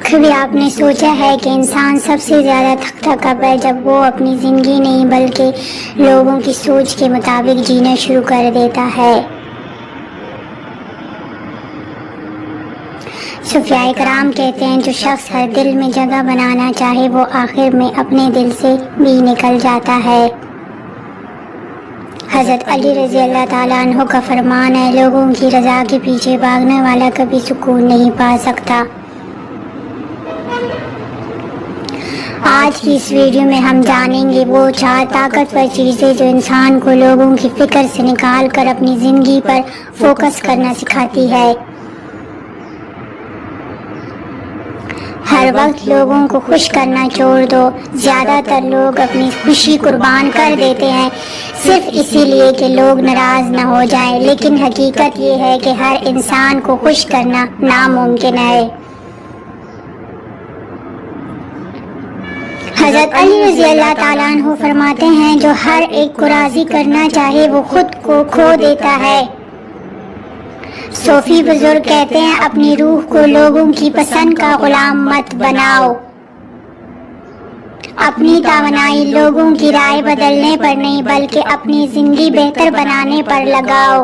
کبھی آپ نے سوچا ہے کہ انسان سب سے زیادہ تھکتا کب ہے؟ جب وہ اپنی زندگی نہیں بلکہ لوگوں کی سوچ کے مطابق جینا شروع کر دیتا ہے۔ صوفیاء کرام کہتے ہیں جو شخص ہر دل میں جگہ بنانا چاہے وہ آخر میں اپنے دل سے بھی نکل جاتا ہے۔ حضرت علی رضی اللہ تعالیٰ عنہ کا فرمان ہے، لوگوں کی رضا کے پیچھے بھاگنے والا کبھی سکون نہیں پا سکتا۔ آج کی اس ویڈیو میں ہم جانیں گے وہ 4 طاقتور چیزیں جو انسان کو لوگوں کی فکر سے نکال کر اپنی زندگی پر فوکس کرنا سکھاتی ہے۔ ہر وقت لوگوں کو خوش کرنا چھوڑ دو۔ زیادہ تر لوگ اپنی خوشی قربان کر دیتے ہیں صرف اسی لیے کہ لوگ ناراض نہ ہو جائیں، لیکن حقیقت یہ ہے کہ ہر انسان کو خوش کرنا ناممکن ہے۔ حضرت علی رضی اللہ تعالیٰ عنہ فرماتے ہیں جو ہر ایک کو راضی کرنا چاہے وہ خود کو کھو دیتا ہے۔ صوفی بزرگ کہتے ہیں اپنی روح کو لوگوں کی پسند کا غلام مت بناؤ۔ اپنی توانائی لوگوں کی رائے بدلنے پر نہیں بلکہ اپنی زندگی بہتر بنانے پر لگاؤ۔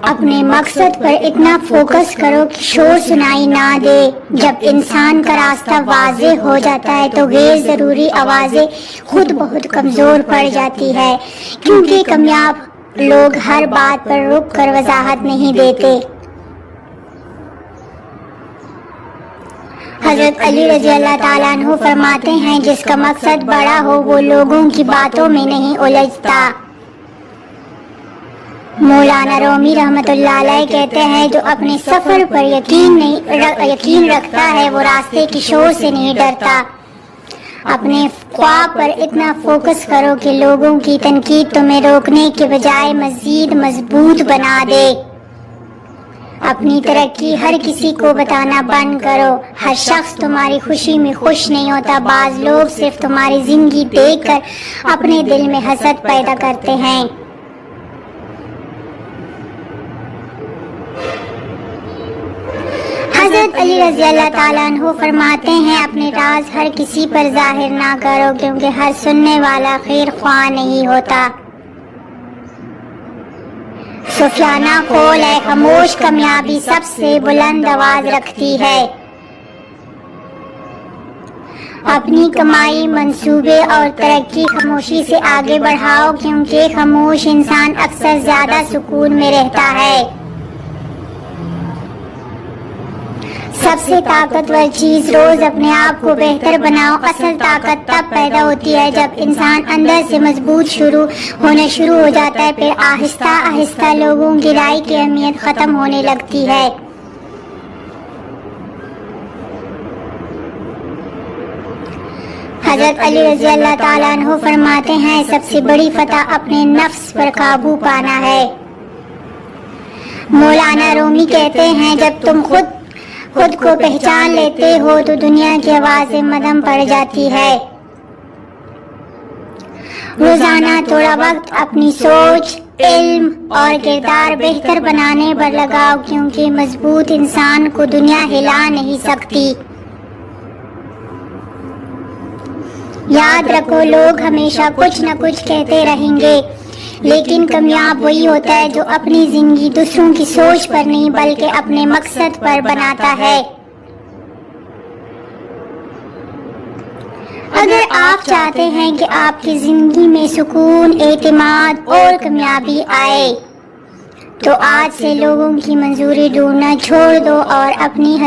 اپنے مقصد پر اتنا فوکس کرو کہ شور سنائی نہ دے۔ جب انسان کا راستہ واضح ہو جاتا ہے تو غیر ضروری آوازیں خود بہت کمزور پڑ جاتی ہے، کیونکہ کامیاب لوگ ہر بات پر رک کر وضاحت نہیں دیتے۔ حضرت علی رضی اللہ تعالیٰ عنہ فرماتے ہیں جس کا مقصد بڑا ہو وہ لوگوں کی باتوں میں نہیں الجھتا۔ مولانا رومی رحمۃ اللہ علیہ کہتے ہیں جو اپنے سفر پر یقین رکھتا ہے وہ راستے کی شور سے نہیں ڈرتا۔ اپنے خواب پر اتنا فوکس کرو کہ لوگوں کی تنقید تمہیں روکنے کے بجائے مزید مضبوط بنا دے۔ اپنی ترقی ہر کسی کو بتانا بند کرو۔ ہر شخص تمہاری خوشی میں خوش نہیں ہوتا۔ بعض لوگ صرف تمہاری زندگی دیکھ کر اپنے دل میں حسد پیدا کرتے ہیں۔ حضرت علی رضی اللہ تعالیٰ عنہ فرماتے ہیں اپنے راز ہر کسی پر ظاہر نہ کرو کیونکہ ہر سننے والا خیر خواہ نہیں ہوتا۔ صوفیانہ قول ہے خاموش کامیابی سب سے بلند آواز رکھتی ہے۔ اپنی کمائی، منصوبے اور ترقی خاموشی سے آگے بڑھاؤ کیونکہ خاموش انسان اکثر زیادہ سکون میں رہتا ہے۔ سب سے طاقتور چیز روز اپنے آپ کو بہتر بناؤ۔ اصل طاقت تب پیدا ہوتی ہے جب انسان اندر سے مضبوط ہونا شروع ہو جاتا ہے، پھر آہستہ آہستہ لوگوں کی رائے کی اہمیت ختم ہونے لگتی ہے۔ حضرت علی رضی اللہ تعالیٰ عنہ فرماتے ہیں سب سے بڑی فتح اپنے نفس پر قابو پانا ہے۔ مولانا رومی کہتے ہیں جب تم خود کو پہچان لیتے ہو تو دنیا کی آوازیں مدھم پڑ جاتی ہے۔ روزانہ تھوڑا وقت اپنی سوچ، علم اور کردار بہتر بنانے پر لگاؤ کیونکہ مضبوط انسان کو دنیا ہلا نہیں سکتی۔ یاد رکھو لوگ ہمیشہ کچھ نہ کچھ کہتے رہیں گے، لیکن کامیاب وہی ہوتا ہے جو اپنی زندگی دوسروں کی سوچ پر نہیں بلکہ اپنے مقصد پر بناتا ہے۔ اگر آپ چاہتے ہیں کہ آپ کی زندگی میں سکون، اعتماد اور کامیابی آئے تو آج سے لوگوں کی منظوری ڈھونڈنا چھوڑ دو اور اپنی